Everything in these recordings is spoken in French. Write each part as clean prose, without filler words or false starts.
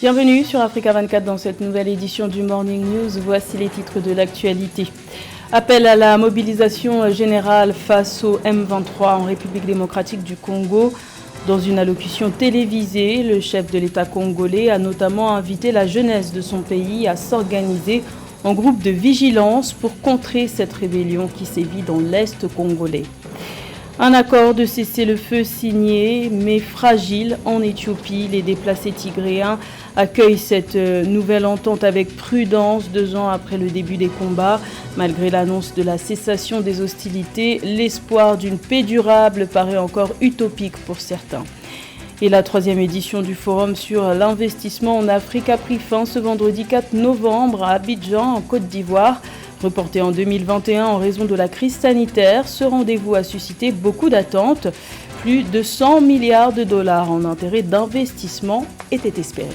Bienvenue sur Africa 24 dans cette nouvelle édition du Morning News. Voici les titres de l'actualité. Appel à la mobilisation générale face au M23 en République démocratique du Congo. Dans une allocution télévisée, le chef de l'État congolais a notamment invité la jeunesse de son pays à s'organiser en groupe de vigilance pour contrer cette rébellion qui sévit dans l'Est congolais. Un accord de cessez-le-feu signé, mais fragile en Éthiopie. Les déplacés tigréens accueillent cette nouvelle entente avec prudence 2 ans après le début des combats. Malgré l'annonce de la cessation des hostilités, l'espoir d'une paix durable paraît encore utopique pour certains. Et la 3e édition du forum sur l'investissement en Afrique a pris fin ce vendredi 4 novembre à Abidjan, en Côte d'Ivoire. Reporté en 2021 en raison de la crise sanitaire, ce rendez-vous a suscité beaucoup d'attentes. Plus de 100 milliards de dollars en intérêts d'investissement étaient espérés.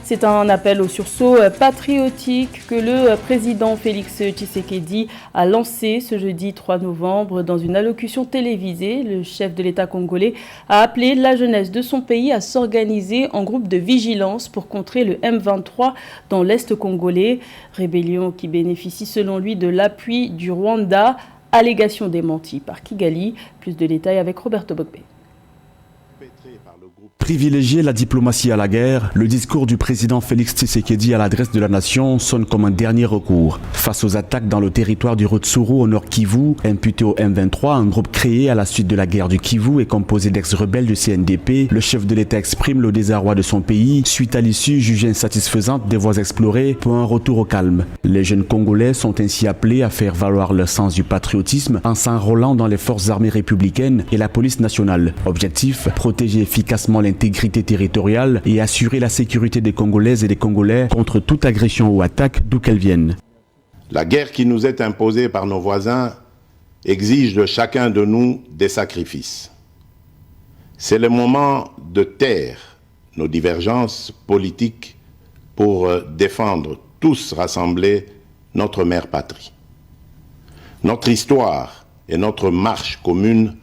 C'est un appel au sursaut patriotique que le président Félix Tshisekedi a lancé ce jeudi 3 novembre dans une allocution télévisée. Le chef de l'État congolais a appelé la jeunesse de son pays à s'organiser en groupe de vigilance pour contrer le M23 dans l'Est congolais. Rébellion qui bénéficie selon lui de l'appui du Rwanda. Allégation démentie par Kigali. Plus de détails avec Roberto Bogbe. Privilégier la diplomatie à la guerre, le discours du président Félix Tshisekedi à l'adresse de la nation sonne comme un dernier recours. Face aux attaques dans le territoire du Rutshuru au nord Kivu, imputé au M23, un groupe créé à la suite de la guerre du Kivu et composé d'ex-rebelles du CNDP, le chef de l'État exprime le désarroi de son pays suite à l'issue jugée insatisfaisante des voies explorées pour un retour au calme. Les jeunes Congolais sont ainsi appelés à faire valoir leur sens du patriotisme en s'enrôlant dans les forces armées républicaines et la police nationale. Objectif, protéger efficacement l'intégrité territoriale et assurer la sécurité des Congolaises et des Congolais contre toute agression ou attaque d'où qu'elle vienne. La guerre qui nous est imposée par nos voisins exige de chacun de nous des sacrifices. C'est le moment de taire nos divergences politiques pour défendre tous rassemblés notre mère patrie. Notre histoire et notre marche commune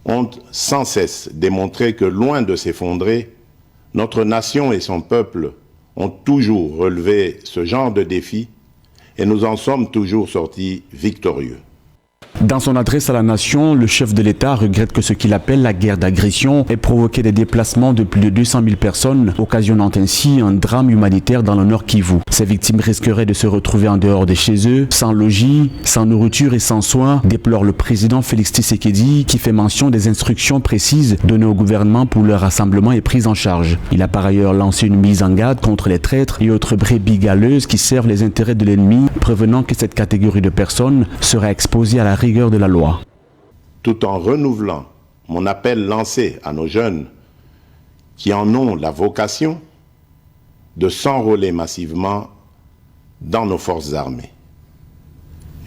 ont sans cesse démontré que, loin de s'effondrer, notre nation et son peuple ont toujours relevé ce genre de défi et nous en sommes toujours sortis victorieux. Dans son adresse à la nation, le chef de l'État regrette que ce qu'il appelle la guerre d'agression ait provoqué des déplacements de plus de 200 000 personnes, occasionnant ainsi un drame humanitaire dans le nord Kivu. Ces victimes risqueraient de se retrouver en dehors de chez eux, sans logis, sans nourriture et sans soins, déplore le président Félix Tshisekedi, qui fait mention des instructions précises données au gouvernement pour leur rassemblement et prise en charge. Il a par ailleurs lancé une mise en garde contre les traîtres et autres brebis galeuses qui servent les intérêts de l'ennemi, prévenant que cette catégorie de personnes sera exposée à la rigueur de la loi. Tout en renouvelant mon appel lancé à nos jeunes qui en ont la vocation de s'enrôler massivement dans nos forces armées.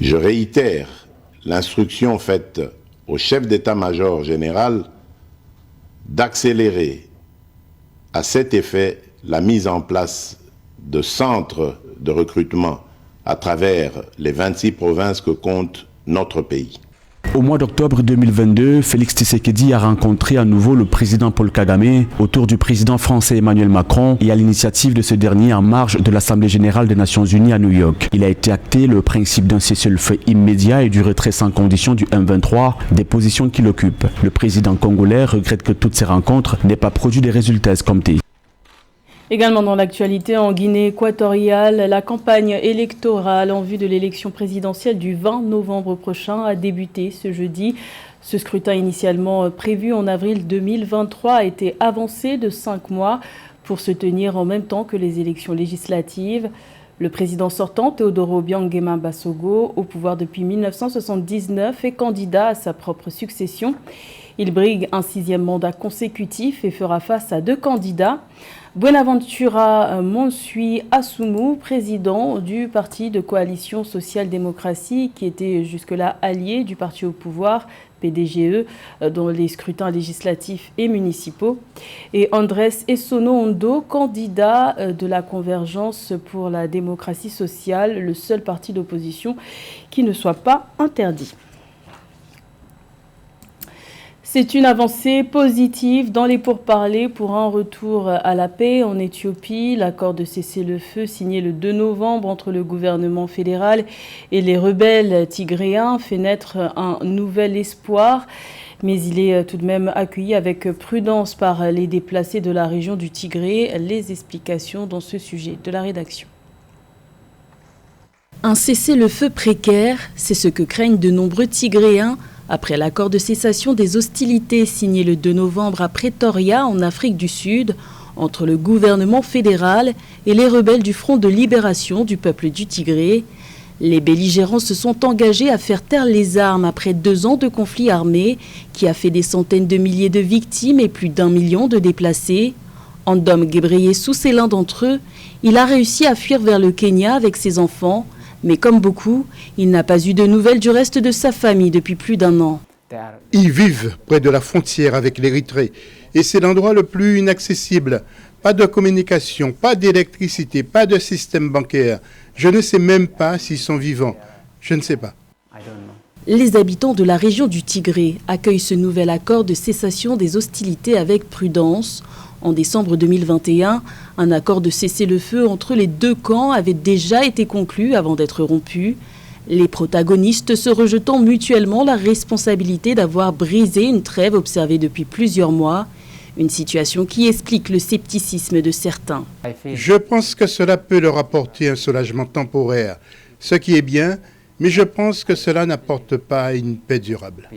Je réitère l'instruction faite au chef d'état-major général d'accélérer à cet effet la mise en place de centres de recrutement à travers les 26 provinces que compte notre pays. Au mois d'octobre 2022, Félix Tshisekedi a rencontré à nouveau le président Paul Kagame autour du président français Emmanuel Macron et à l'initiative de ce dernier en marge de l'Assemblée générale des Nations unies à New York. Il a été acté le principe d'un cessez-le-feu immédiat et du retrait sans condition du M23, des positions qu'il occupe. Le président congolais regrette que toutes ces rencontres n'aient pas produit des résultats escomptés. Également dans l'actualité, en Guinée équatoriale, la campagne électorale en vue de l'élection présidentielle du 20 novembre prochain a débuté ce jeudi. Ce scrutin initialement prévu en avril 2023 a été avancé de 5 mois pour se tenir en même temps que les élections législatives. Le président sortant, Teodoro Obiang Bassogo, au pouvoir depuis 1979, est candidat à sa propre succession. Il brigue un 6e mandat consécutif et fera face à 2 candidats. Buenaventura Monsui Asumu, président du parti de coalition social-démocratie qui était jusque-là allié du parti au pouvoir, PDGE, dans les scrutins législatifs et municipaux. Et Andrés Essono Ondo, candidat de la Convergence pour la démocratie sociale, le seul parti d'opposition qui ne soit pas interdit. C'est une avancée positive dans les pourparlers pour un retour à la paix en Éthiopie. L'accord de cessez-le-feu signé le 2 novembre entre le gouvernement fédéral et les rebelles tigréens fait naître un nouvel espoir. Mais il est tout de même accueilli avec prudence par les déplacés de la région du Tigré. Les explications dans ce sujet de la rédaction. Un cessez-le-feu précaire, c'est ce que craignent de nombreux Tigréens après l'accord de cessation des hostilités signé le 2 novembre à Pretoria, en Afrique du Sud, entre le gouvernement fédéral et les rebelles du Front de libération du peuple du Tigré. Les belligérants se sont engagés à faire taire les armes après 2 ans de conflit armé qui a fait des centaines de milliers de victimes et plus d'1 million de déplacés. Andom Ghebreyesus est l'un d'entre eux. Il a réussi à fuir vers le Kenya avec ses enfants. Mais comme beaucoup, il n'a pas eu de nouvelles du reste de sa famille depuis plus d'1 an. Ils vivent près de la frontière avec l'Érythrée et c'est l'endroit le plus inaccessible. Pas de communication, pas d'électricité, pas de système bancaire. Je ne sais même pas s'ils sont vivants. Je ne sais pas. Les habitants de la région du Tigré accueillent ce nouvel accord de cessation des hostilités avec prudence. En décembre 2021, un accord de cessez-le-feu entre les 2 camps avait déjà été conclu avant d'être rompu. Les protagonistes se rejetant mutuellement la responsabilité d'avoir brisé une trêve observée depuis plusieurs mois. Une situation qui explique le scepticisme de certains. Je pense que cela peut leur apporter un soulagement temporaire, ce qui est bien, mais je pense que cela n'apporte pas une paix durable.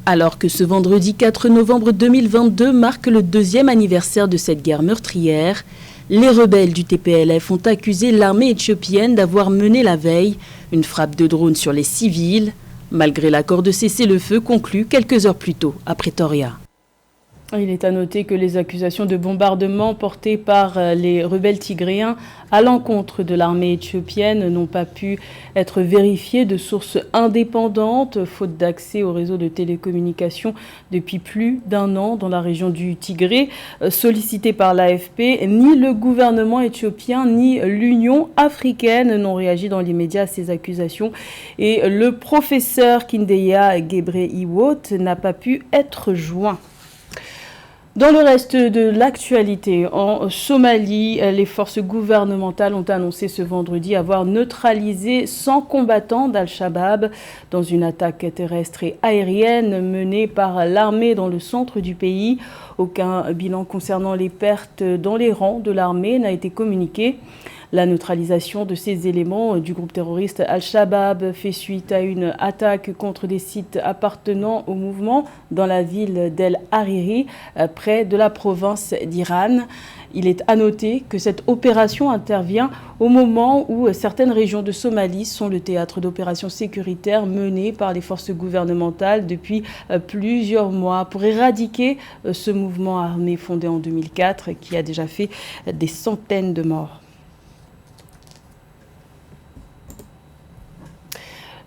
Alors que ce vendredi 4 novembre 2022 marque le 2e anniversaire de cette guerre meurtrière, les rebelles du TPLF ont accusé l'armée éthiopienne d'avoir mené la veille une frappe de drone sur les civils, malgré l'accord de cessez-le-feu conclu quelques heures plus tôt à Pretoria. Il est à noter que les accusations de bombardement portées par les rebelles tigréens à l'encontre de l'armée éthiopienne n'ont pas pu être vérifiées de sources indépendantes, faute d'accès au réseau de télécommunications depuis plus d'1 an dans la région du Tigré. Sollicité par l'AFP, ni le gouvernement éthiopien ni l'Union africaine n'ont réagi dans l'immédiat à ces accusations. Et le professeur Kindeya Ghebreyesus n'a pas pu être joint. Dans le reste de l'actualité, en Somalie, les forces gouvernementales ont annoncé ce vendredi avoir neutralisé 100 combattants d'Al-Shabaab dans une attaque terrestre et aérienne menée par l'armée dans le centre du pays. Aucun bilan concernant les pertes dans les rangs de l'armée n'a été communiqué. La neutralisation de ces éléments du groupe terroriste Al-Shabaab fait suite à une attaque contre des sites appartenant au mouvement dans la ville d'El Hariri, près de la province d'Iran. Il est à noter que cette opération intervient au moment où certaines régions de Somalie sont le théâtre d'opérations sécuritaires menées par les forces gouvernementales depuis plusieurs mois pour éradiquer ce mouvement armé fondé en 2004 qui a déjà fait des centaines de morts.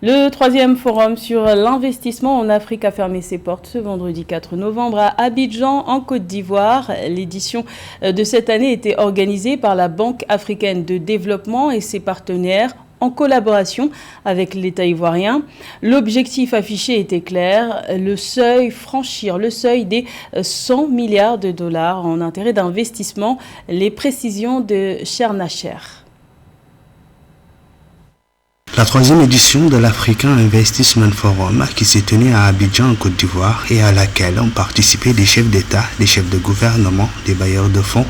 Le 3e forum sur l'investissement en Afrique a fermé ses portes ce vendredi 4 novembre à Abidjan, en Côte d'Ivoire. L'édition de cette année était organisée par la Banque africaine de développement et ses partenaires en collaboration avec l'État ivoirien. L'objectif affiché était clair, franchir le seuil des 100 milliards de dollars en intérêts d'investissement. Les précisions de Chernacher. La 3e édition de l'African Investment Forum qui s'est tenue à Abidjan en Côte d'Ivoire et à laquelle ont participé des chefs d'État, des chefs de gouvernement, des bailleurs de fonds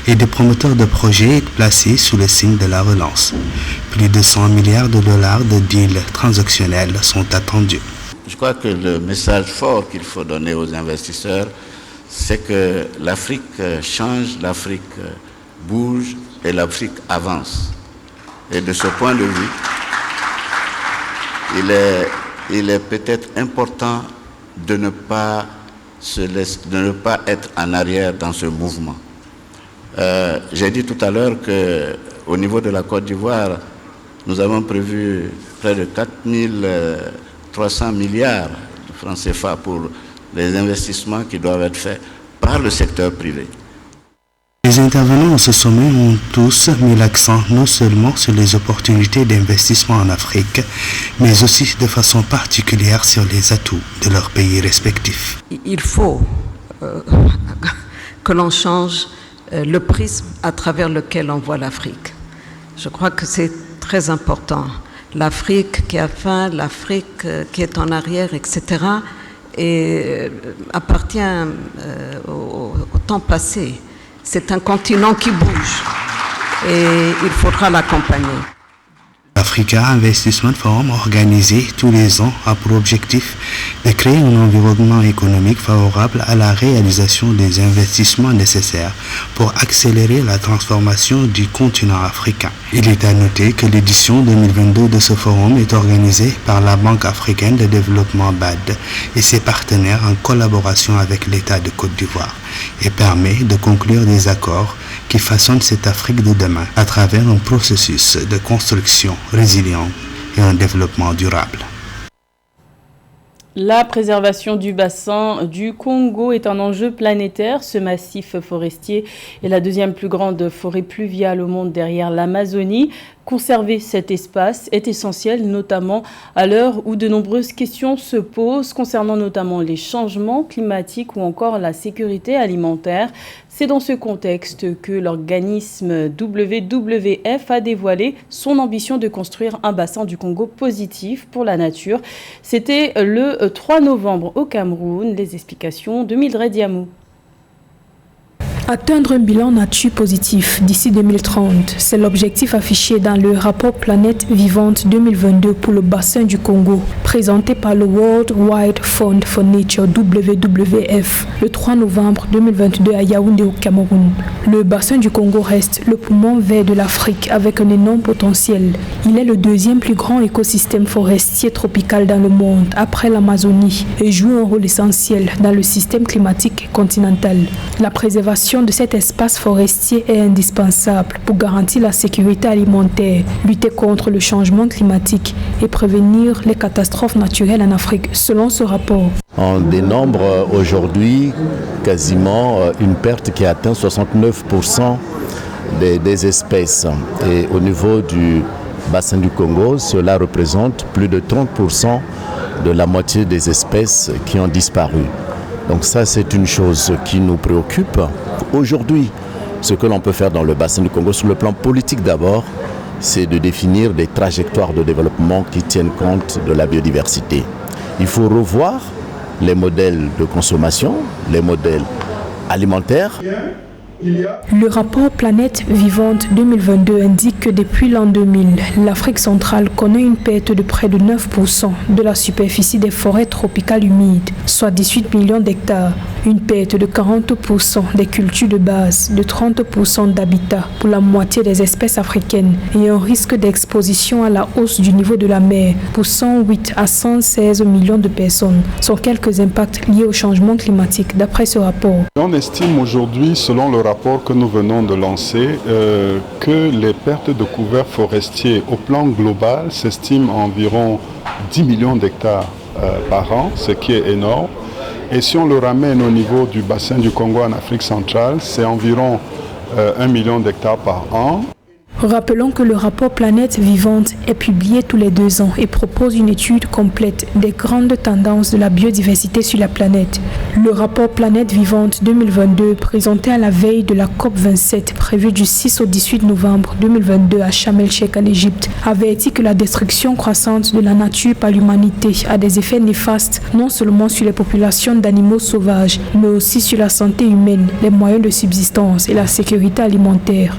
et des promoteurs de projets est placée sous le signe de la relance. Plus de 100 milliards de dollars de deals transactionnels sont attendus. Je crois que le message fort qu'il faut donner aux investisseurs, c'est que l'Afrique change, l'Afrique bouge et l'Afrique avance. Et de ce point de vue, il est peut-être important de ne pas être en arrière dans ce mouvement. J'ai dit tout à l'heure qu'au niveau de la Côte d'Ivoire, nous avons prévu près de 4300 milliards de francs CFA pour les investissements qui doivent être faits par le secteur privé. Les intervenants à ce sommet ont tous mis l'accent non seulement sur les opportunités d'investissement en Afrique, mais aussi de façon particulière sur les atouts de leurs pays respectifs. Il faut que l'on change le prisme à travers lequel on voit l'Afrique. Je crois que c'est très important. L'Afrique qui a faim, l'Afrique qui est en arrière, etc., et appartient au temps passé. C'est un continent qui bouge et il faudra l'accompagner. L'Africa Investment Forum, organisé tous les ans, a pour objectif de créer un environnement économique favorable à la réalisation des investissements nécessaires pour accélérer la transformation du continent africain. Il est à noter que l'édition 2022 de ce forum est organisée par la Banque africaine de développement BAD et ses partenaires en collaboration avec l'État de Côte d'Ivoire et permet de conclure des accords qui façonnent cette Afrique de demain à travers un processus de construction résilient et un développement durable. La préservation du bassin du Congo est un enjeu planétaire. Ce massif forestier est la deuxième plus grande forêt pluviale au monde derrière l'Amazonie. Conserver cet espace est essentiel, notamment à l'heure où de nombreuses questions se posent concernant notamment les changements climatiques ou encore la sécurité alimentaire. C'est dans ce contexte que l'organisme WWF a dévoilé son ambition de construire un bassin du Congo positif pour la nature. C'était le 3 novembre au Cameroun. Les explications de Mildred Diamou. Atteindre un bilan nature positif d'ici 2030, c'est l'objectif affiché dans le rapport Planète Vivante 2022 pour le bassin du Congo, présenté par le World Wide Fund for Nature WWF le 3 novembre 2022 à Yaoundé au Cameroun. Le bassin du Congo reste le poumon vert de l'Afrique avec un énorme potentiel. Il est le deuxième plus grand écosystème forestier tropical dans le monde après l'Amazonie et joue un rôle essentiel dans le système climatique continental. La préservation de cet espace forestier est indispensable pour garantir la sécurité alimentaire, lutter contre le changement climatique et prévenir les catastrophes naturelles en Afrique, selon ce rapport. On dénombre aujourd'hui quasiment une perte qui atteint 69% des espèces. Et au niveau du bassin du Congo, cela représente plus de 30% de la moitié des espèces qui ont disparu. Donc ça, c'est une chose qui nous préoccupe. Aujourd'hui, ce que l'on peut faire dans le bassin du Congo, sur le plan politique d'abord, c'est de définir des trajectoires de développement qui tiennent compte de la biodiversité. Il faut revoir les modèles de consommation, les modèles alimentaires. Le rapport Planète Vivante 2022 indique que depuis l'an 2000, l'Afrique centrale connaît une perte de près de 9% de la superficie des forêts tropicales humides, soit 18 millions d'hectares, une perte de 40% des cultures de base, de 30% d'habitat pour la moitié des espèces africaines et un risque d'exposition à la hausse du niveau de la mer pour 108 à 116 millions de personnes, sont quelques impacts liés au changement climatique d'après ce rapport. On estime aujourd'hui, selon le rapport que nous venons de lancer, que les pertes de couverts forestiers au plan global s'estiment à environ 10 millions d'hectares par an, ce qui est énorme. Et si on le ramène au niveau du bassin du Congo en Afrique centrale, c'est environ 1 million d'hectares par an. Rappelons que le rapport Planète Vivante est publié tous les 2 ans et propose une étude complète des grandes tendances de la biodiversité sur la planète. Le rapport Planète Vivante 2022, présenté à la veille de la COP27 prévue du 6 au 18 novembre 2022 à Sharm el-Sheikh en Égypte, avertit que la destruction croissante de la nature par l'humanité a des effets néfastes non seulement sur les populations d'animaux sauvages, mais aussi sur la santé humaine, les moyens de subsistance et la sécurité alimentaire.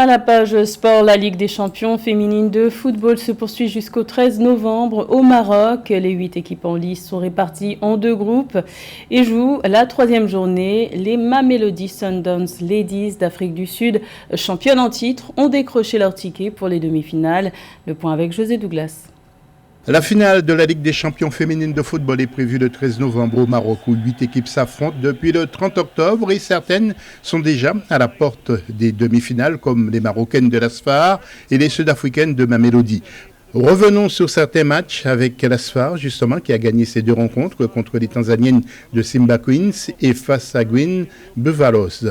À la page sport, la Ligue des champions féminines de football se poursuit jusqu'au 13 novembre au Maroc. Les 8 équipes en lice sont réparties en 2 groupes et jouent la 3e journée. Les Mamelody Sundowns Ladies d'Afrique du Sud, championnes en titre, ont décroché leur ticket pour les demi-finales. Le point avec José Douglas. La finale de la Ligue des champions féminines de football est prévue le 13 novembre au Maroc où 8 équipes s'affrontent depuis le 30 octobre et certaines sont déjà à la porte des demi-finales comme les Marocaines de l'Asfar et les Sud-Africaines de Mamelody. Revenons sur certains matchs avec l'Asfar, justement, qui a gagné ses 2 rencontres contre les Tanzaniennes de Simba Queens et face à Gwyn Buvalos,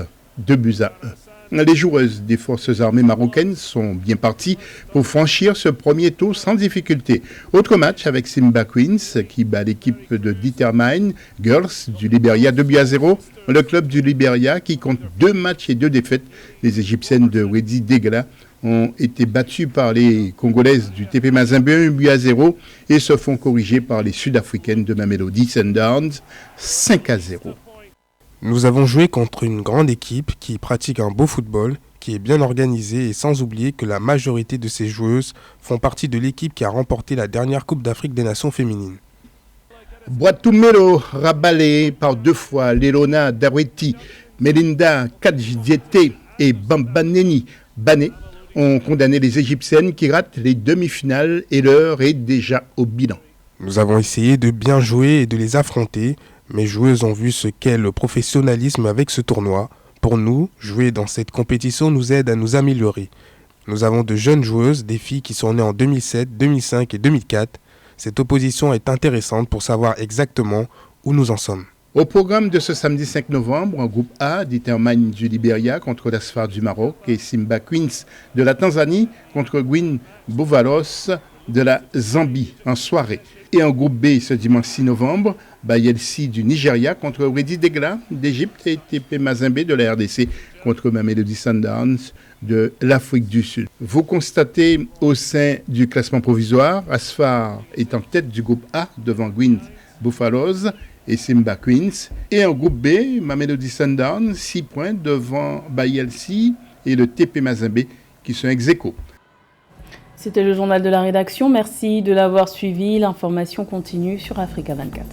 2-1. Les joueuses des forces armées marocaines sont bien parties pour franchir ce premier tour sans difficulté. Autre match avec Simba Queens qui bat l'équipe de Determine Girls du Libéria 2-0. Le club du Libéria qui compte 2 matchs et 2 défaites. Les Égyptiennes de Wedi Degla ont été battues par les Congolaises du TP Mazembe 1-0 et se font corriger par les Sud-Africaines de Mamelodi Sundowns 5-0. Nous avons joué contre une grande équipe qui pratique un beau football, qui est bien organisée et sans oublier que la majorité de ses joueuses font partie de l'équipe qui a remporté la dernière Coupe d'Afrique des Nations féminines. Boatumelo rabalé par 2 fois Lelona Daweti, Melinda Kadjidiete et Bambaneni Bané ont condamné les Égyptiennes qui ratent les demi-finales et l'heure est déjà au bilan. Nous avons essayé de bien jouer et de les affronter. Mes joueuses ont vu ce qu'est le professionnalisme avec ce tournoi. Pour nous, jouer dans cette compétition nous aide à nous améliorer. Nous avons de jeunes joueuses, des filles qui sont nées en 2007, 2005 et 2004. Cette opposition est intéressante pour savoir exactement où nous en sommes. Au programme de ce samedi 5 novembre, en groupe A, Determine du Libéria contre l'Asfar du Maroc et Simba Queens de la Tanzanie contre Gwyn Buvalos de la Zambie en soirée. Et en groupe B, ce dimanche 6 novembre, Bayelsi du Nigeria contre Wedi Degla d'Égypte et TP Mazembe de la RDC contre Mamelodi Sundowns de l'Afrique du Sud. Vous constatez au sein du classement provisoire, Asfar est en tête du groupe A devant Gwyn Buvalos et Simba Queens. Et en groupe B, Mamelodi Sundowns, 6 points devant Bayelsi et le TP Mazembe qui sont ex-aequo. C'était le journal de la rédaction. Merci de l'avoir suivi. L'information continue sur Africa 24.